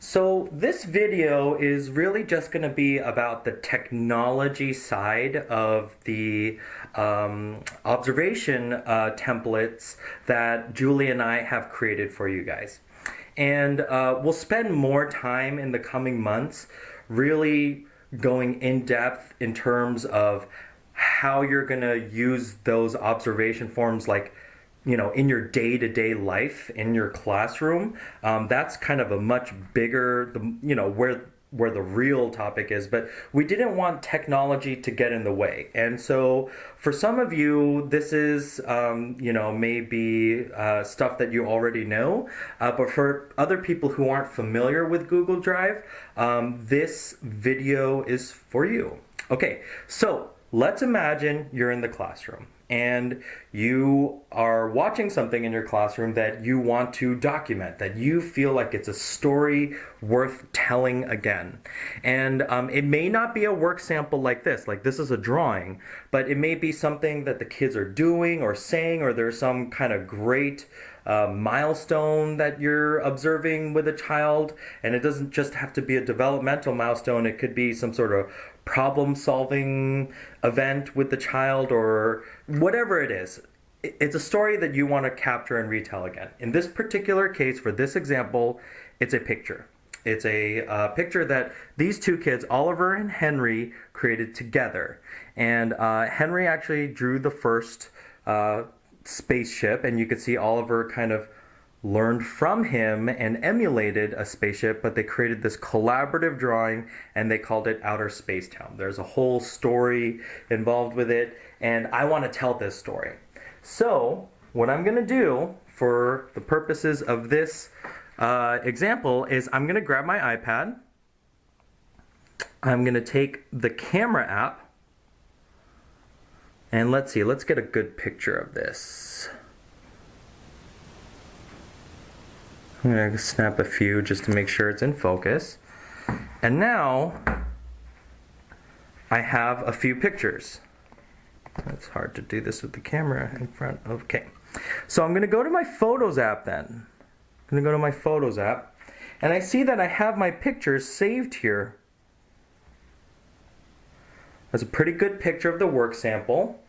So this video is really just going to be about the technology side of the observation templates that Julie and I have created for you guys. And we'll spend more time in the coming months really going in depth in terms of how you're going to use those observation forms, like in your day-to-day life in your classroom. That's kind of a much bigger, where the real topic is, but we didn't want technology to get in the way. And so for some of you, this is, maybe stuff that you already know, but for other people who aren't familiar with Google Drive, this video is for you. Okay, so let's imagine you're in the classroom and you are watching something in your classroom that you want to document, that you feel like it's a story worth telling again. And it may not be a work sample like this is a drawing, but it may be something that the kids are doing or saying, or there's some kind of great milestone that you're observing with a child. And it doesn't just have to be a developmental milestone. It could be some sort of problem-solving event with the child, or whatever it is. It's a story that you want to capture and retell again. In this particular case, for this example, it's a picture. It's a picture that these two kids, Oliver and Henry, created together. And Henry actually drew the first spaceship, and you could see Oliver kind of learned from him and emulated a spaceship, but they created this collaborative drawing and they called it Outer Space Town. There's a whole story involved with it, and I want to tell this story. So what I'm going to do for the purposes of this example is I'm going to grab my iPad. I'm going to take the camera app, and let's get a good picture of this. I'm going to snap a few just to make sure it's in focus. And now I have a few pictures. It's hard to do this with the camera in front. Okay. So I'm going to go to my Photos app then. I'm going to go to my Photos app. And I see that I have my pictures saved here. That's a pretty good picture of the work sample.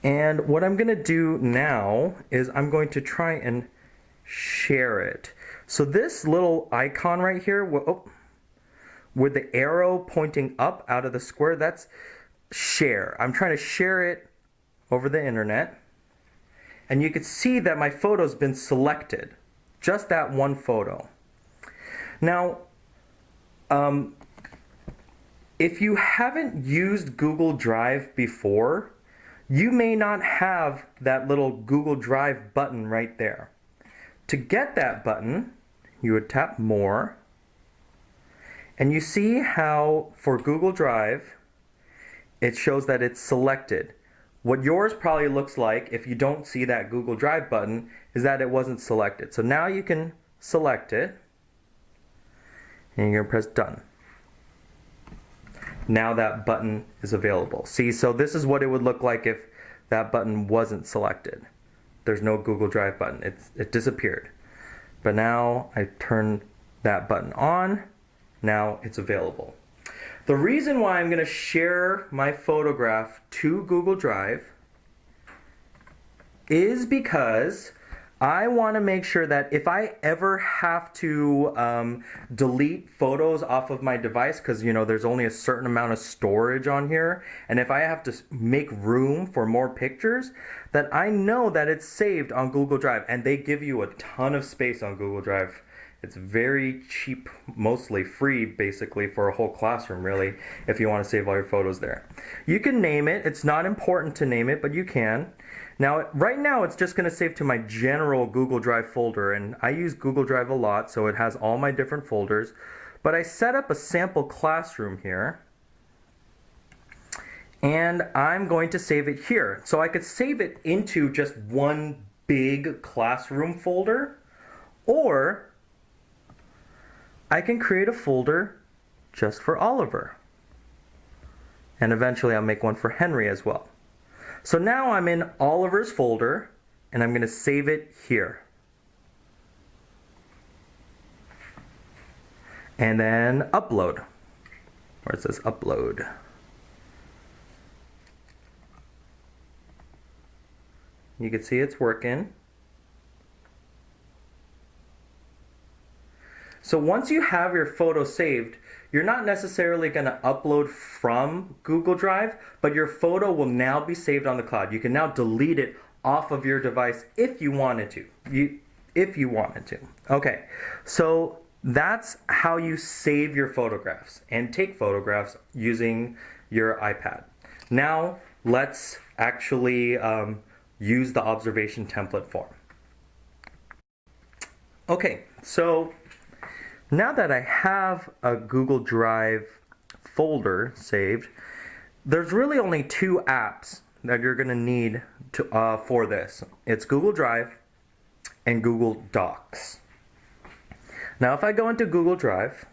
And what I'm going to do now is I'm going to try and share it. So this little icon right here, with the arrow pointing up out of the square, that's share. I'm trying to share it over the internet. And you can see that my photo's been selected. Just that one photo. Now, if you haven't used Google Drive before, you may not have that little Google Drive button right there. To get that button, you would tap More, and you see how for Google Drive, it shows that it's selected. What yours probably looks like if you don't see that Google Drive button is that it wasn't selected. So now you can select it, and you're going to press Done. Now that button is available. See, so this is what it would look like if that button wasn't selected. There's no Google Drive button. It disappeared. But now I turn that button on. Now it's available. The reason why I'm going to share my photograph to Google Drive is because I want to make sure that if I ever have to delete photos off of my device, because there's only a certain amount of storage on here, and if I have to make room for more pictures, that I know that it's saved on Google Drive, and they give you a ton of space on Google Drive. It's very cheap, mostly free, basically, for a whole classroom, really, if you want to save all your photos there. You can name it. It's not important to name it, but you can. Now, right now, it's just going to save to my general Google Drive folder, and I use Google Drive a lot, so it has all my different folders. But I set up a sample classroom here, and I'm going to save it here. So I could save it into just one big classroom folder, or I can create a folder just for Oliver. And eventually I'll make one for Henry as well. So now I'm in Oliver's folder, and I'm going to save it here. and then upload, where it says upload. You can see it's working. So once you have your photo saved, you're not necessarily going to upload from Google Drive, but your photo will now be saved on the cloud. You can now delete it off of your device if you wanted to. Okay, so that's how you save your photographs and take photographs using your iPad. Now let's actually use the observation template form. Okay, so now that I have a Google Drive folder saved, there's really only two apps that you're going to need for this. It's Google Drive and Google Docs. Now if I go into Google Drive,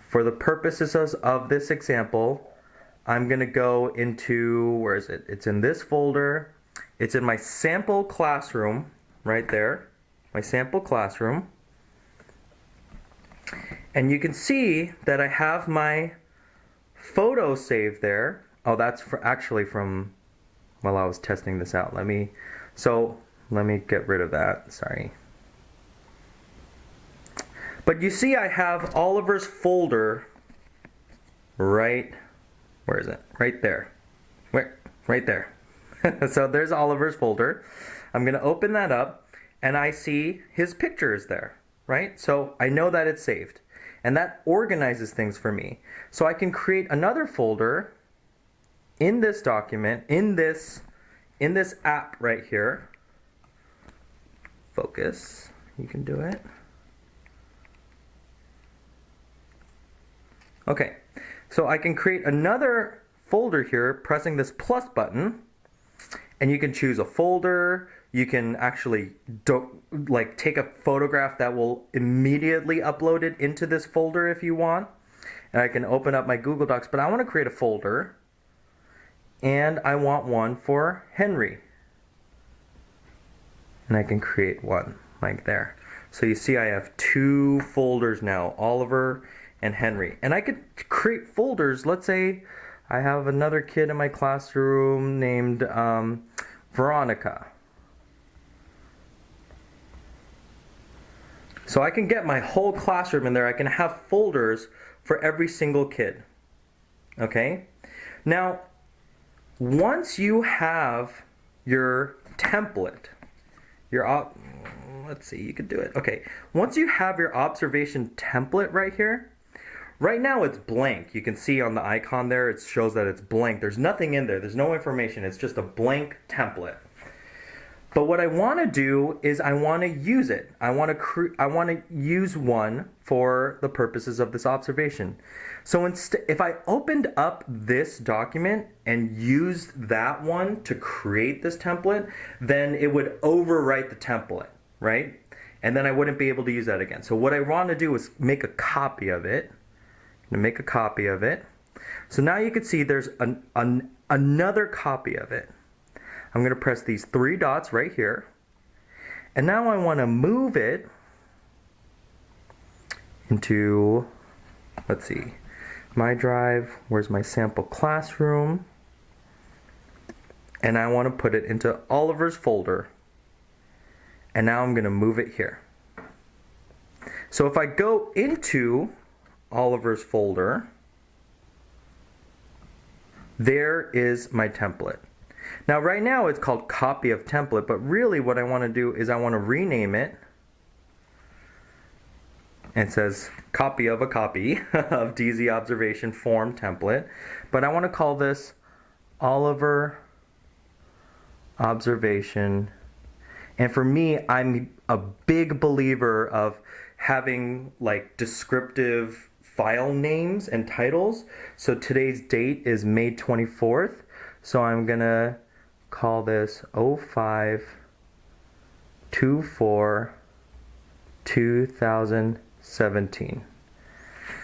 for the purposes of this example, I'm going to go into, where is it? It's in this folder. It's in my sample classroom, right there. My sample classroom. And you can see that I have my photo saved there. Oh, that's actually from while I was testing this out. Let me get rid of that. Sorry. But you see I have Oliver's folder right, where is it? Right there. Right there. So there's Oliver's folder. I'm going to open that up and I see his picture is there, right? So I know that it's saved. And that organizes things for me. So I can create another folder in this document, in this app right here. Focus. You can do it. Okay. So I can create another folder here pressing this plus button. And you can choose a folder. You can actually take a photograph that will immediately upload it into this folder if you want. And I can open up my Google Docs, but I want to create a folder. And I want one for Henry. And I can create one like there. So you see I have two folders now, Oliver and Henry. And I could create folders. Let's say I have another kid in my classroom named Veronica. So I can get my whole classroom in there. I can have folders for every single kid. Okay? Now, once you have your template, let's see, you could do it. Okay, once you have your observation template right here, right now it's blank. You can see on the icon there, it shows that it's blank. There's nothing in there. There's no information. It's just a blank template. But what I want to do is I want to use it. I want to use one for the purposes of this observation. So if I opened up this document and used that one to create this template, then it would overwrite the template, right? And then I wouldn't be able to use that again. So what I want to do is make a copy of it. I'm going to make a copy of it. So now you can see there's another copy of it. I'm going to press these three dots right here. And now I want to move it into, let's see, my drive. Where's my sample classroom? And I want to put it into Oliver's folder. And now I'm going to move it here. So if I go into Oliver's folder, there is my template. Now right now it's called copy of template, but really what I want to do is I want to rename it. It says copy of a copy of DZ observation form template, but I want to call this Oliver observation. And for me, I'm a big believer of having like descriptive file names and titles. So today's date is May 24th. So I'm going to call this 05/24/2017.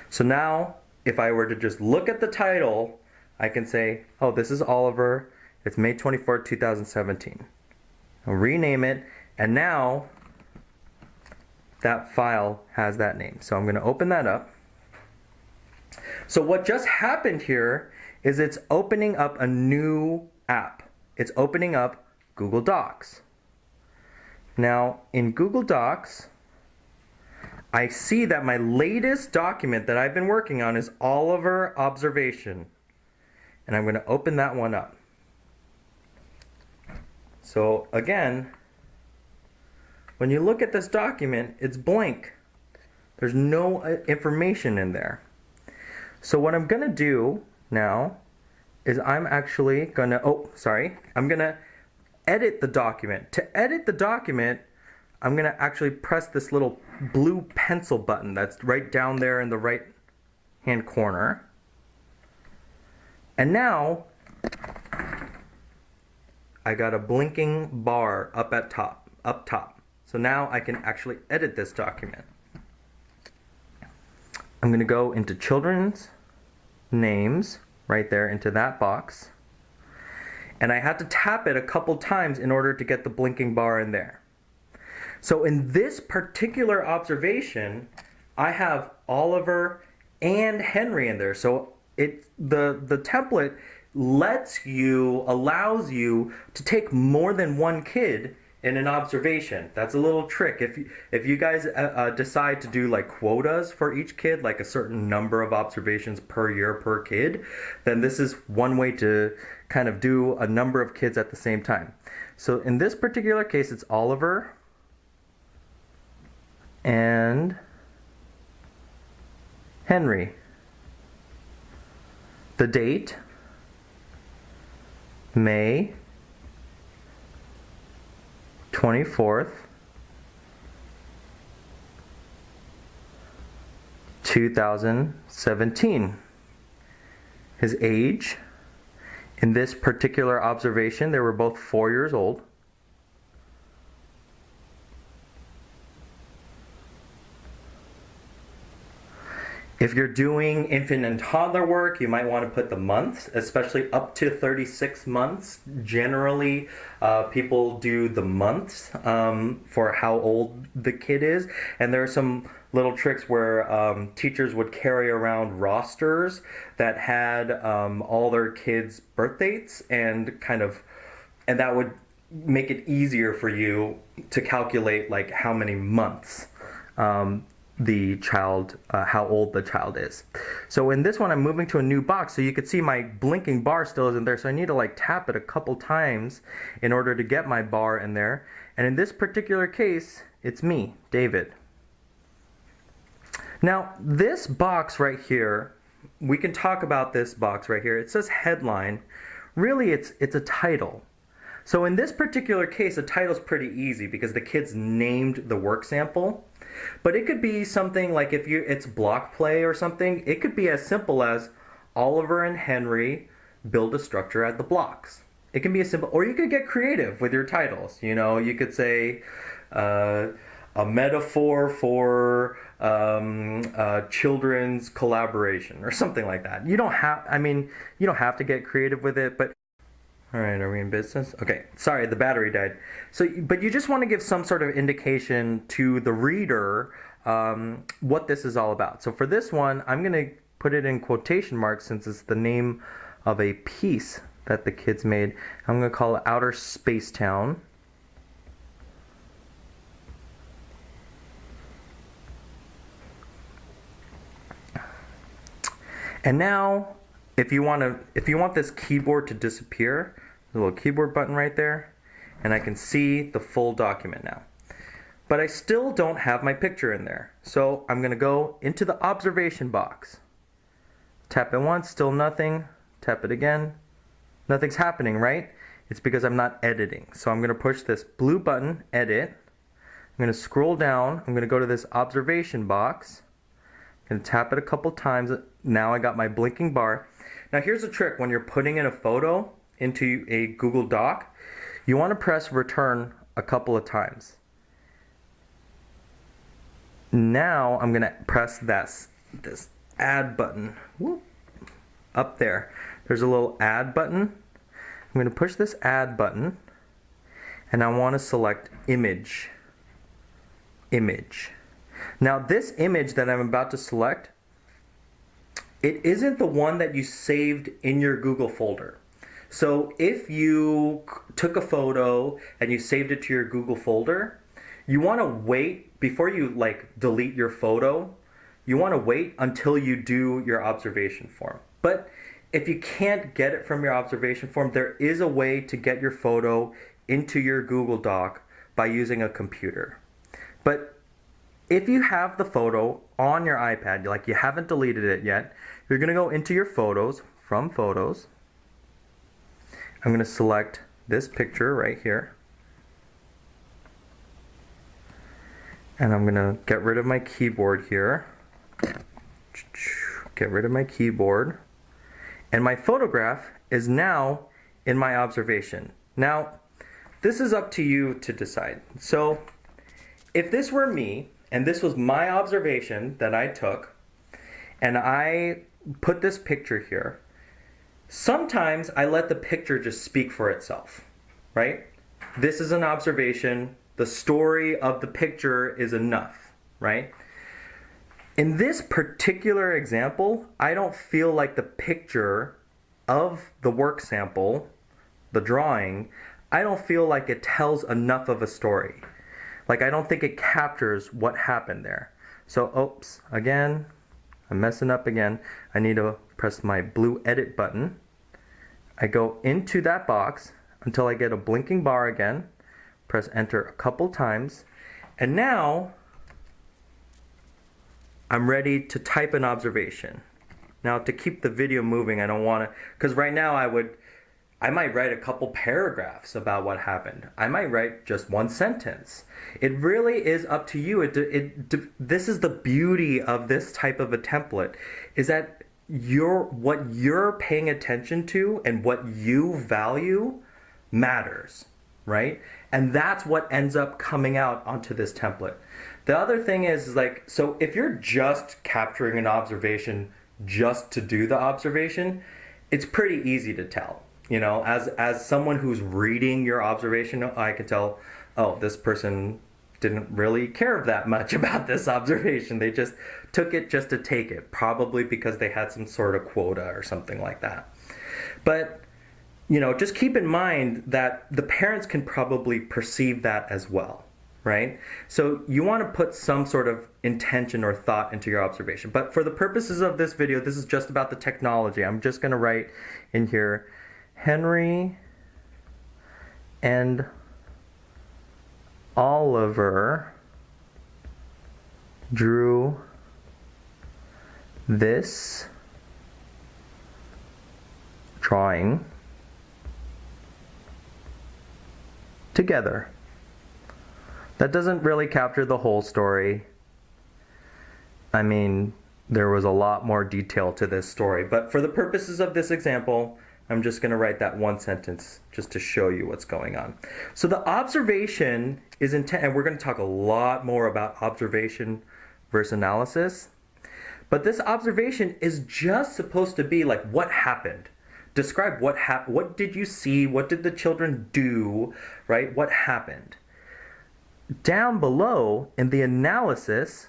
So now, if I were to just look at the title, I can say, oh, this is Oliver. It's May 24th, 2017. I'll rename it. And now, that file has that name. So I'm going to open that up. So what just happened here is it's opening up a new app. It's opening up Google Docs. Now in Google Docs, I see that my latest document that I've been working on is Oliver Observation. And I'm going to open that one up. So again, when you look at this document, it's blank. There's no information in there. So what I'm going to do now is I'm actually going to, I'm going to edit the document. To edit the document, I'm going to actually press this little blue pencil button that's right down there in the right hand corner. And now I got a blinking bar up top. So now I can actually edit this document. I'm going to go into children's names right there into that box. And I had to tap it a couple times in order to get the blinking bar in there. So in this particular observation, I have Oliver and Henry in there. So the template allows you to take more than one kid in an observation. That's a little trick. If you guys decide to do like quotas for each kid, like a certain number of observations per year per kid, then this is one way to kind of do a number of kids at the same time. So in this particular case, it's Oliver and Henry. The date, May 24th, 2017. His age, in this particular observation, they were both 4 years old. If you're doing infant and toddler work, you might want to put the months, especially up to 36 months. Generally, people do the months for how old the kid is. And there are some little tricks where teachers would carry around rosters that had all their kids' birth dates and that would make it easier for you to calculate like how many months the child, how old the child is. So in this one, I'm moving to a new box, so you can see my blinking bar still isn't there, so I need to like tap it a couple times in order to get my bar in there. And in this particular case, it's me, David. Now, this box right here, we can talk about this box right here. It says headline. Really, it's a title. So in this particular case, a title's pretty easy because the kid's named the work sample. But it could be something like it's block play or something. It could be as simple as Oliver and Henry build a structure at the blocks. It can be as simple, or you could get creative with your titles. You know, you could say a metaphor for children's collaboration or something like that. You don't have to get creative with it, but all right, are we in business? Okay, sorry, the battery died. But you just want to give some sort of indication to the reader what this is all about. So for this one, I'm going to put it in quotation marks since it's the name of a piece that the kids made. I'm going to call it Outer Space Town. And now, if you want this keyboard to disappear, there's a little keyboard button right there, and I can see the full document now. But I still don't have my picture in there. So I'm going to go into the observation box. Tap it once, still nothing. Tap it again. Nothing's happening, right? It's because I'm not editing. So I'm going to push this blue button, edit. I'm going to scroll down. I'm going to go to this observation box. I'm going to tap it a couple times. Now I got my blinking bar. Now here's a trick when you're putting in a photo into a Google Doc. You want to press return a couple of times. Now I'm going to press this add button. Whoop, up there. There's a little add button. I'm going to push this add button and I want to select image. Image. Now this image that I'm about to select, it isn't the one that you saved in your Google folder. So if you took a photo and you saved it to your Google folder, you want to wait before you delete your photo. You want to wait until you do your observation form. But if you can't get it from your observation form, there is a way to get your photo into your Google Doc by using a computer. But if you have the photo on your iPad, like you haven't deleted it yet, you're going to go into your photos, from photos. I'm going to select this picture right here. And I'm going to get rid of my keyboard here. Get rid of my keyboard. And my photograph is now in my observation. Now, this is up to you to decide. So, if this were me, and this was my observation that I took, and I put this picture here, sometimes I let the picture just speak for itself, right? This is an observation. The story of the picture is enough, right? In this particular example, I don't feel like the picture of the work sample, the drawing, I don't feel like it tells enough of a story. Like, I don't think it captures what happened there. So, oops, again, I'm messing up again. I need to press my blue edit button. I go into that box until I get a blinking bar again. Press enter a couple times. And now, I'm ready to type an observation. Now, to keep the video moving, I don't want to, because right now I might write a couple paragraphs about what happened. I might write just one sentence. It really is up to you. This is the beauty of this type of a template, is that what you're paying attention to and what you value matters, right? And that's what ends up coming out onto this template. The other thing is so if you're just capturing an observation just to do the observation, it's pretty easy to tell. You know, as someone who's reading your observation, I can tell, oh, this person didn't really care that much about this observation. They just took it just to take it, probably because they had some sort of quota or something like that. But, you know, just keep in mind that the parents can probably perceive that as well, right? So you want to put some sort of intention or thought into your observation. But for the purposes of this video, this is just about the technology. I'm just going to write in here, Henry and Oliver drew this drawing together. That doesn't really capture the whole story. I mean, there was a lot more detail to this story, but for the purposes of this example, I'm just going to write that one sentence just to show you what's going on. So the observation is intent, and we're going to talk a lot more about observation versus analysis. But this observation is just supposed to be like, what happened? Describe what happened. What did you see? What did the children do? Right? What happened? Down below in the analysis,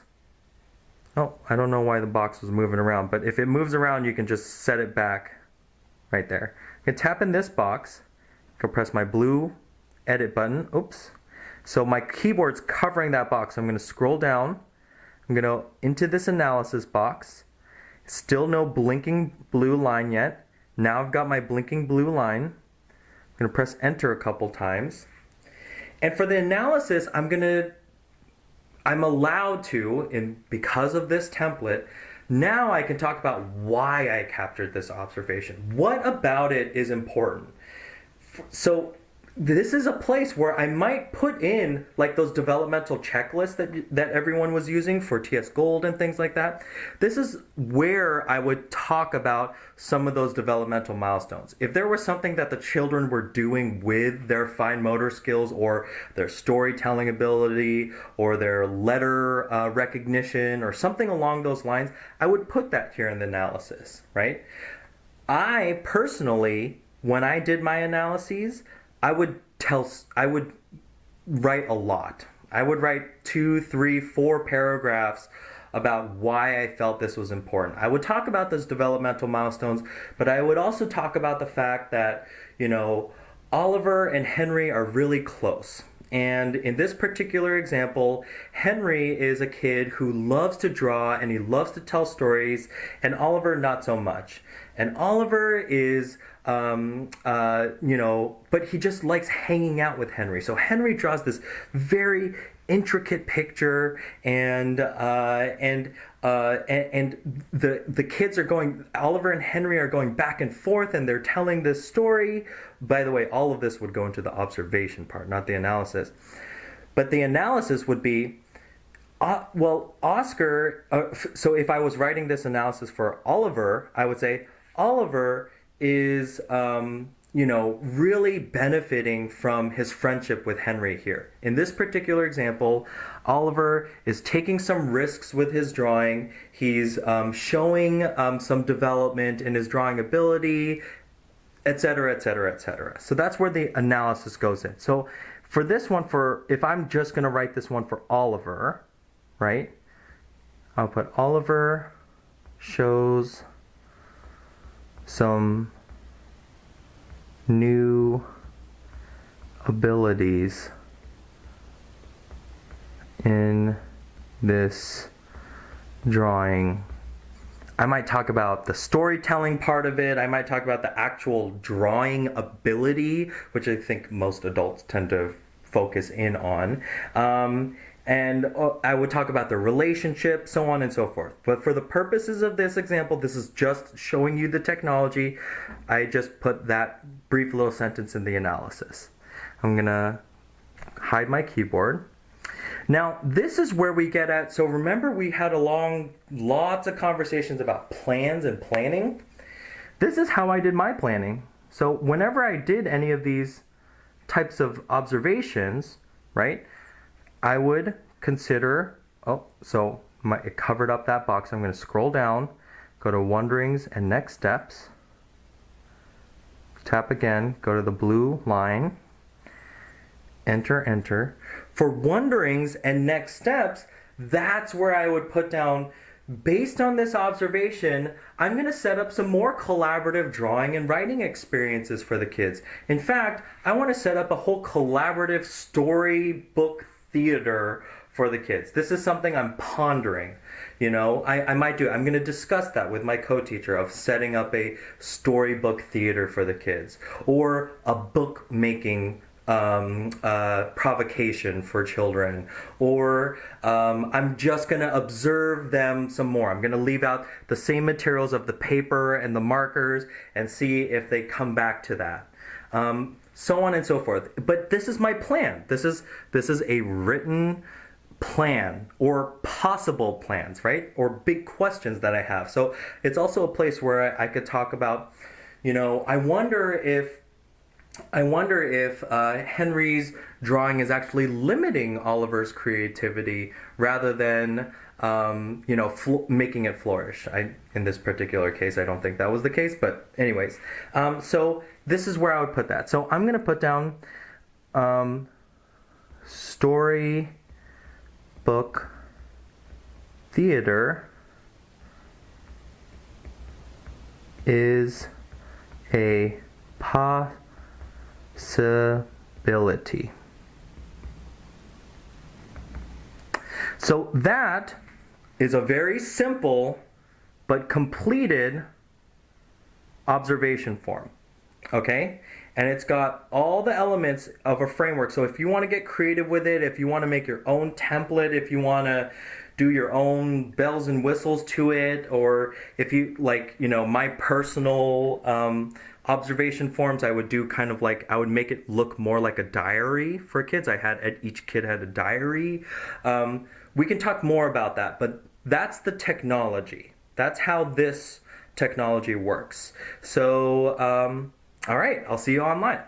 oh, I don't know why the box was moving around, but if it moves around, you can just set it back right there. I can tap in this box, I can press my blue edit button. Oops. So my keyboard's covering that box. I'm going to scroll down. I'm going to into this analysis box. Still no blinking blue line yet. Now I've got my blinking blue line. I'm going to press enter a couple times. And for the analysis, I'm allowed to, because of this template, now I can talk about why I captured this observation. What about it is important? So this is a place where I might put in like those developmental checklists that everyone was using for TS Gold and things like that. This is where I would talk about some of those developmental milestones. If there was something that the children were doing with their fine motor skills or their storytelling ability or their letter recognition or something along those lines, I would put that here in the analysis, right? I personally, when I did my analyses, I would write a lot. I would write 2, 3, 4 paragraphs about why I felt this was important. I would talk about those developmental milestones, but I would also talk about the fact that, Oliver and Henry are really close. And in this particular example, Henry is a kid who loves to draw and he loves to tell stories, and Oliver not so much. And Oliver is, but he just likes hanging out with Henry. So Henry draws this very intricate picture, and the kids are going. Oliver and Henry are going back and forth, and they're telling this story. By the way, all of this would go into the observation part, not the analysis. But the analysis would be, Oscar. So if I was writing this analysis for Oliver, I would say Oliver is, really benefiting from his friendship with Henry here. In this particular example, Oliver is taking some risks with his drawing. He's showing some development in his drawing ability, etc., etc., etc. So that's where the analysis goes in. So for this one, if I'm just going to write this one for Oliver, right? I'll put Oliver shows some new abilities in this drawing. I might talk about the storytelling part of it. I might talk about the actual drawing ability, which I think most adults tend to focus in on. And I would talk about the relationship, so on and so forth. But for the purposes of this example, this is just showing you the technology. I just put that brief little sentence in the analysis. I'm going to hide my keyboard. Now, this is where we get at, so remember we had lots of conversations about plans and planning. This is how I did my planning. So whenever I did any of these types of observations, right, I would consider, it covered up that box. I'm going to scroll down, go to Wonderings and Next Steps, tap again, go to the blue line, enter. For Wonderings and Next Steps, that's where I would put down, based on this observation, I'm going to set up some more collaborative drawing and writing experiences for the kids. In fact, I want to set up a whole collaborative storybook theater for the kids. This is something I'm pondering. I might do. I'm going to discuss that with my co-teacher of setting up a storybook theater for the kids, or a book making provocation for children, or I'm just going to observe them some more. I'm going to leave out the same materials of the paper and the markers and see if they come back to that. So on and so forth. But this is my plan. This is a written plan, or possible plans, right? Or big questions that I have. So it's also a place where I could talk about, I wonder if Henry's drawing is actually limiting Oliver's creativity rather than making it flourish. In this particular case, I don't think that was the case, but anyways. So this is where I would put that. So I'm going to put down story book theater is a possibility. So that is a very simple but completed observation form. Okay? And it's got all the elements of a framework. So if you want to get creative with it, if you want to make your own template, if you want to do your own bells and whistles to it, or if you my personal observation forms, I would do I would make it look more like a diary for kids. Each kid had a diary. We can talk more about that, but that's the technology. That's how this technology works. So, all right, I'll see you online.